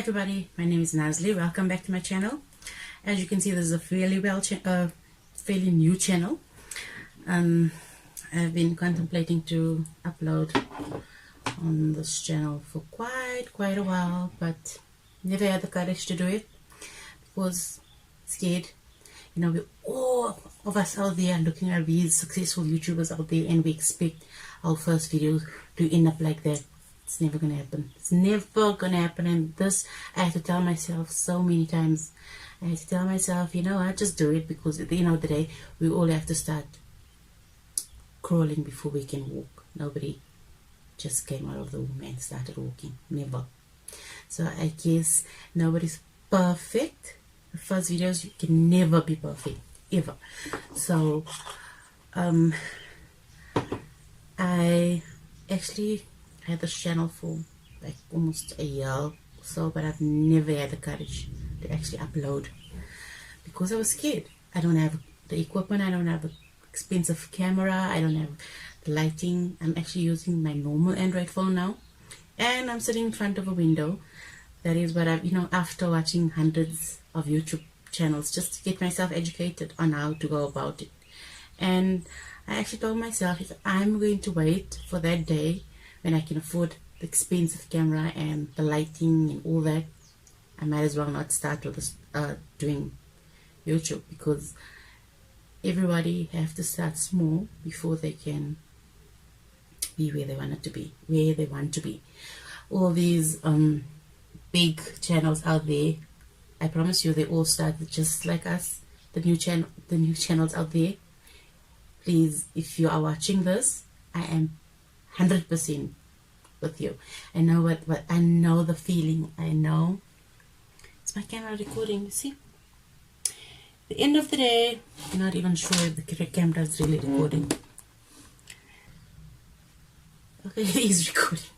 everybody, my name is Nazlee. Welcome back to my channel. As you can see, this is a fairly new channel. I've been contemplating to upload on this channel for quite a while, but never had the courage to do it because scared. You know, we all of us out there looking at these successful YouTubers out there, and we expect our first video to end up like that. It's never gonna happen. It's never gonna happen. And this, I have to tell myself so many times. I have to tell myself, you know, I just do it because at the end of the day, we all have to start crawling before we can walk. Nobody just came out of the womb and started walking. Never. So I guess nobody's perfect. The first videos, you can never be perfect, ever. So I actually had this channel for like almost a year or so, but I've never had the courage to actually upload because I was scared. I don't have the equipment, I don't have an expensive camera, I don't have the lighting. I'm actually using my normal Android phone now, and I'm sitting in front of a window. That is what I've, you know, after watching hundreds of YouTube channels just to get myself educated on how to go about it. And I actually told myself, if I'm going to wait for that day when I can afford the expensive camera and the lighting and all that, I might as well not start with this, doing YouTube, because everybody have to start small before they can be where they want to be. All these big channels out there, I promise you, they all started just like us. The new channels out there. Please, if you are watching this, I am 100% with you. I know what I know the feeling. I know. It's my camera recording, you see? At the end of the day, I'm not even sure if the camera is really recording. Okay, it is recording.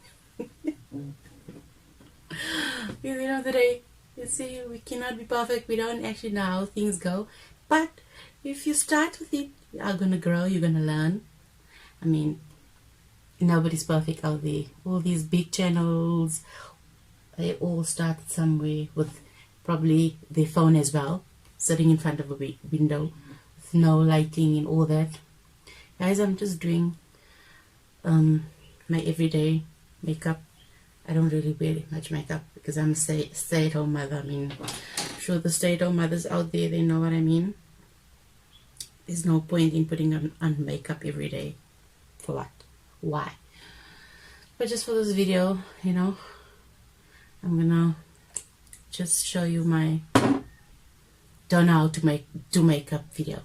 At the end of the day, you see, we cannot be perfect. We don't actually know how things go. But if you start with it, you are going to grow. You're going to learn. I mean, nobody's perfect out there. All these big channels, they all started somewhere with probably their phone as well, sitting in front of a window with no lighting and all that. Guys, I'm just doing my everyday makeup. I don't really wear much makeup because I'm a stay-at-home mother. I mean, I'm sure the stay-at-home mothers out there, they know what I mean. There's no point in putting on makeup every day. For what? Why? But just for this video, you know, I'm gonna just show you my don't know how to do makeup video.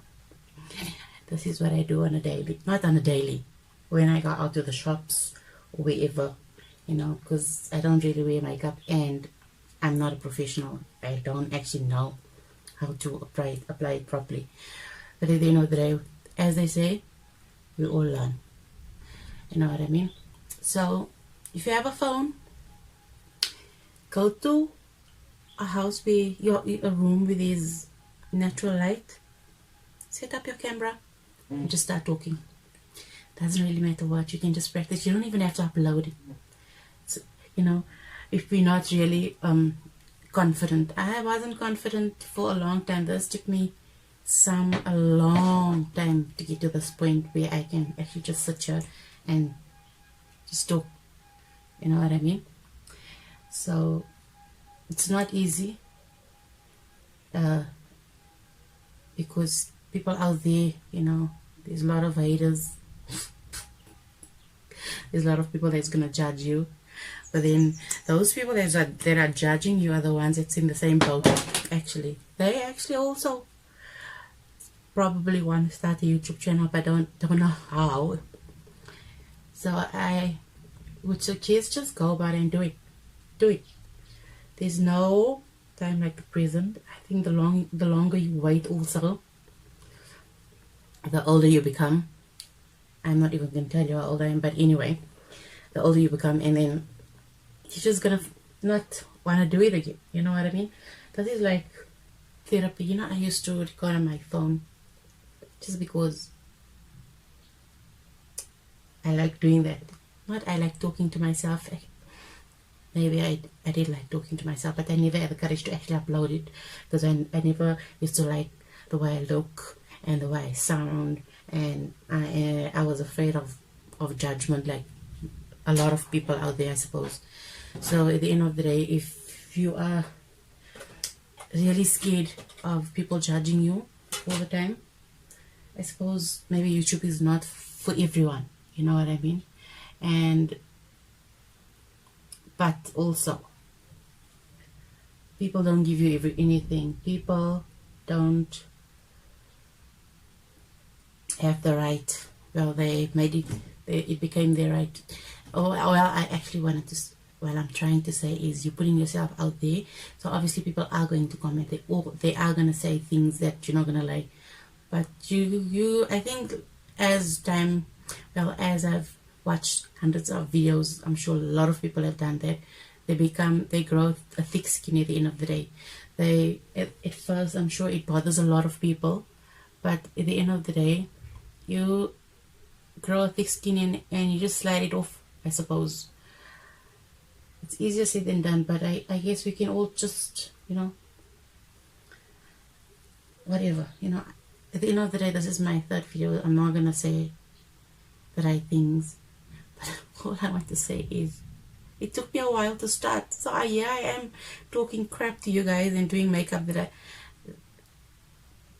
This is what I do on a daily, not on a daily, when I go out to the shops or wherever, you know, because I don't really wear makeup and I'm not a professional. I don't actually know how to apply it properly. But at the end of the day, as they say, we all learn. You know what I mean? So, if you have a phone, go to a house where a room with this natural light. Set up your camera and just start talking. Doesn't really matter what. You can just practice. You don't even have to upload it. So, you know, if we're not really confident. I wasn't confident for a long time. This took me a long time to get to this point where I can actually just sit here and just talk. You know what I mean? So it's not easy because people out there, you know, there's a lot of haters. There's a lot of people that's gonna judge you, but then those people that are judging you are the ones that's in the same boat. Actually, they actually also probably want to start a YouTube channel, but don't know how. So I would suggest just go about and do it. There's no time like the present. I think the longer you wait, also the older you become. I'm not even gonna tell you how old I am, but anyway, the older you become, and then you're just gonna not want to do it again. You know what I mean? That is like therapy. You know, I used to record on my phone just because I like doing that. Not I like talking to myself. maybe I did like talking to myself, but I never had the courage to actually upload it, because I never used to like the way I look and the way I sound, and I was afraid of judgment, like a lot of people out there, I suppose. So at the end of the day, if you are really scared of people judging you all the time, I suppose maybe YouTube is not for everyone, you know what I mean? And but also, people don't give you anything. People don't have the right. Well, they made it. It became their right. Oh well, I actually wanted to. What I'm trying to say is, you're putting yourself out there. So obviously, people are going to comment. They are going to say things that you're not going to like. But I think as time, well, as I've watched hundreds of videos, I'm sure a lot of people have done that. They grow a thick skin at the end of the day. At first, I'm sure it bothers a lot of people, but at the end of the day, you grow a thick skin and you just slide it off, I suppose. It's easier said than done, but I guess we can all just, whatever, At the end of the day, this is my third video. I'm not going to say the right things, but all I want to say is, it took me a while to start. So I am talking crap to you guys and doing makeup that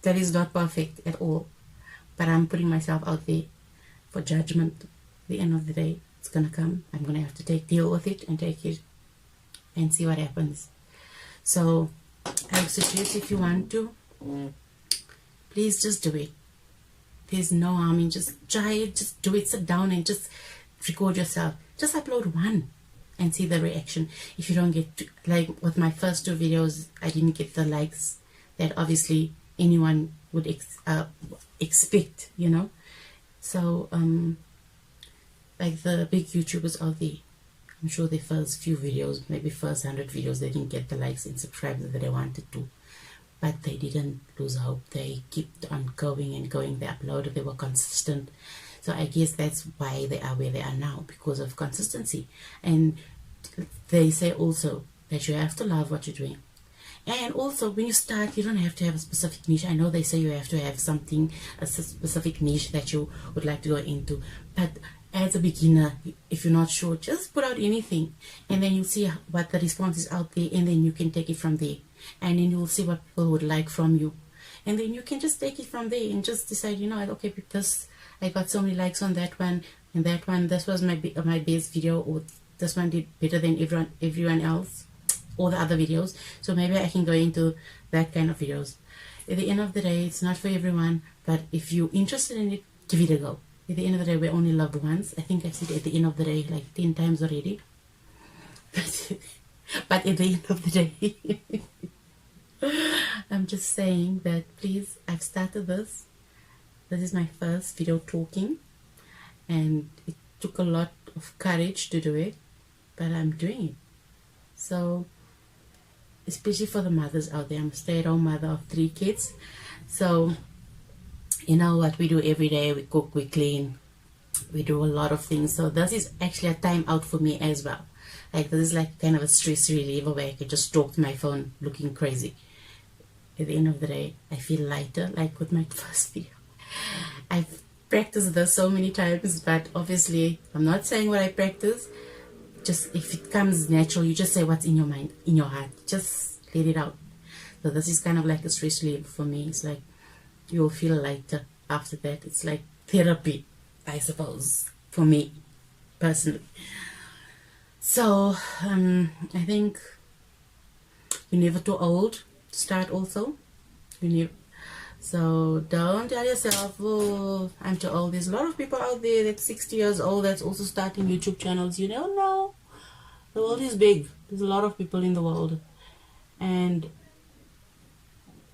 is not perfect at all. But I'm putting myself out there for judgment. At the end of the day, it's going to come. I'm going to have to deal with it and take it and see what happens. So I suggest, if you want to, please just do it. There's no harm in just try it. Just do it. Sit down and just record yourself. Just upload one and see the reaction. If you don't get to, like with my first two videos, I didn't get the likes that obviously anyone would expect, So like the big YouTubers out there, I'm sure their first few videos, maybe first 100 videos, they didn't get the likes and subscribers that they wanted to. But they didn't lose hope. They kept on going and going. They uploaded. They were consistent. So I guess that's why they are where they are now, because of consistency. And they say also that you have to love what you're doing. And also, when you start, you don't have to have a specific niche. I know they say you have to have something, a specific niche that you would like to go into. But as a beginner, if you're not sure, just put out anything. And then you'll see what the response is out there. And then you can take it from there. And then you'll see what people would like from you. And then you can just take it from there and just decide, okay, because I got so many likes on that one, and that one, this was my best video, or this one did better than everyone else, all the other videos. So maybe I can go into that kind of videos. At the end of the day, it's not for everyone, but if you're interested in it, give it a go. At the end of the day, we're only loved once. I think I've said at the end of the day like 10 times already. But at the end of the day, I'm just saying that, please, I've started this. This is my first video talking, and it took a lot of courage to do it, but I'm doing it. So, especially for the mothers out there, I'm a stay-at-home mother of 3 kids. So, you know what we do every day? We cook, we clean, we do a lot of things. So this is actually a time out for me as well. Like, this is like kind of a stress reliever where I can just talk to my phone looking crazy. At the end of the day, I feel lighter, like with my first video. I've practiced this so many times, but obviously I'm not saying what I practice. Just if it comes natural, you just say what's in your mind, in your heart. Just let it out. So this is kind of like a stress reliever for me. It's like you'll feel lighter after that. It's like therapy, I suppose, for me personally. So I think you're never too old to start also. So don't tell yourself, oh, I'm too old. There's a lot of people out there that's 60 years old that's also starting YouTube channels. You don't know. The world is big. There's a lot of people in the world. And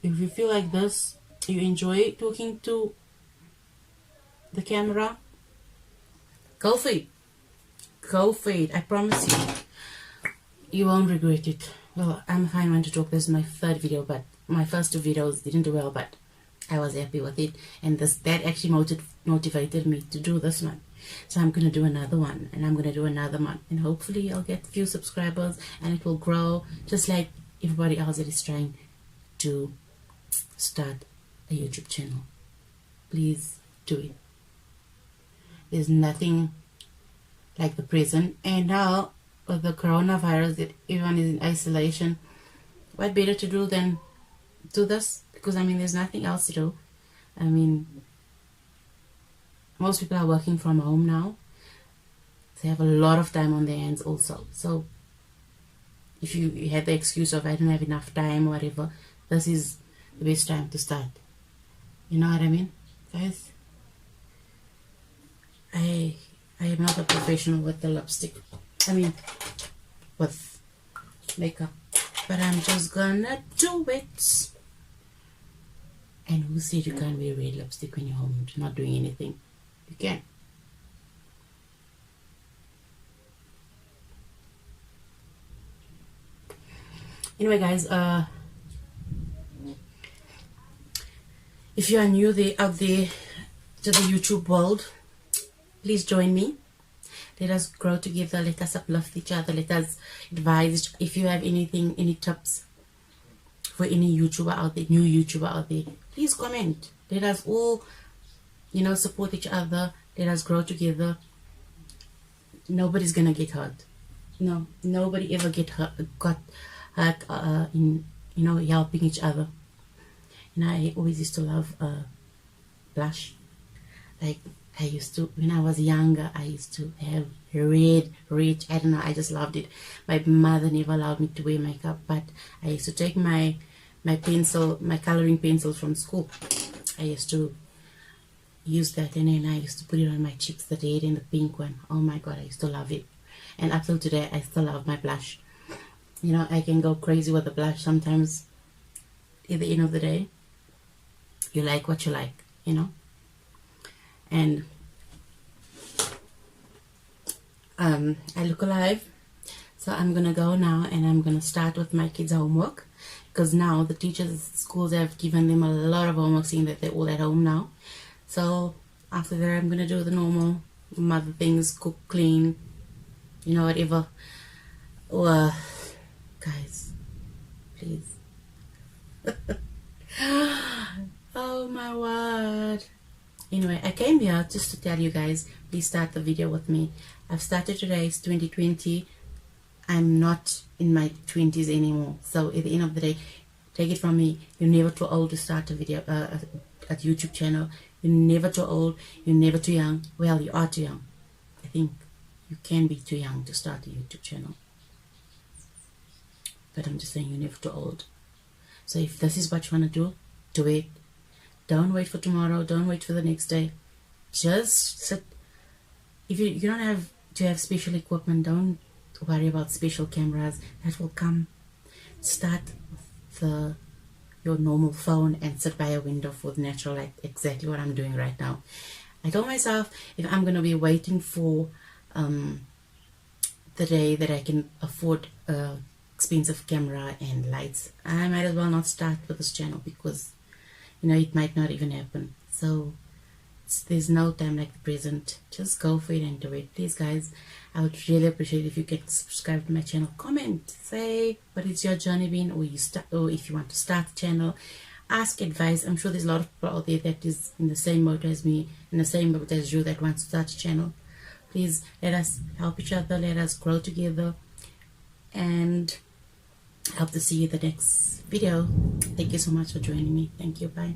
if you feel like this, you enjoy talking to the camera, go for it. Go for it. I promise you. You won't regret it. Well, I'm fine when to talk. This is my third video, but my first 2 videos didn't do well, but I was happy with it. And that actually motivated me to do this one. So I'm going to do another one, and I'm going to do another one, and hopefully I'll get a few subscribers and it will grow just like everybody else that is trying to start a YouTube channel. Please do it. There's nothing like the present, and now with the coronavirus that everyone is in isolation, what better to do than do this? Because I mean, there's nothing else to do. I mean, most people are working from home now. They have a lot of time on their hands also. So if you had the excuse of I don't have enough time or whatever, this is the best time to start. You know what I mean, guys? I am not a professional with the lipstick. I mean, with makeup. But I'm just gonna do it. And who said you can't wear red lipstick when you're home not doing anything? You can. Anyway, guys, if you are new out there to the YouTube world, please join me. Let us grow together. Let us uplift each other. Let us advise. If you have anything, any tips for any YouTuber out there, new YouTuber out there, please comment. Let us all, support each other. Let us grow together. Nobody's gonna get hurt. No, nobody ever got hurt in helping each other. And I always used to love blush. Like I used to, when I was younger, I used to have red, I don't know, I just loved it. My mother never allowed me to wear makeup, but I used to take my coloring pencil from school. I used to use that, and then I used to put it on my cheeks, the red and the pink one. Oh my god, I used to love it. And up till today, I still love my blush. I can go crazy with the blush sometimes. At the end of the day, you like what you like, And I look alive, so I'm gonna go now, and I'm gonna start with my kids' homework, because now the teachers at schools have given them a lot of homework, seeing that they're all at home now. So after that, I'm gonna do the normal mother things, cook, clean, whatever. Guys, please. Oh my word. Anyway, I came here just to tell you guys, please start the video with me. I've started today, it's 2020. I'm not in my 20s anymore. So at the end of the day, take it from me, you're never too old to start a video, a YouTube channel. You're never too old, you're never too young. Well, you are too young. I think you can be too young to start a YouTube channel. But I'm just saying, you're never too old. So if this is what you want to do, do it. Don't wait for tomorrow. Don't wait for the next day. Just sit. If you don't have to have special equipment, don't worry about special cameras. That will come. Start with your normal phone and sit by a window for the natural light. Exactly what I'm doing right now. I told myself, if I'm going to be waiting for the day that I can afford expensive camera and lights, I might as well not start with this channel, because it might not even happen. So there's no time like the present. Just go for it and do it. Please, guys, I would really appreciate if you can subscribe to my channel. Comment, say what is your journey been, or if you want to start the channel. Ask advice. I'm sure there's a lot of people out there that is in the same boat as me, in the same boat as you, that wants to start a channel. Please let us help each other. Let us grow together, and I hope to see you in the next video. Thank you so much for joining me. Thank you. Bye.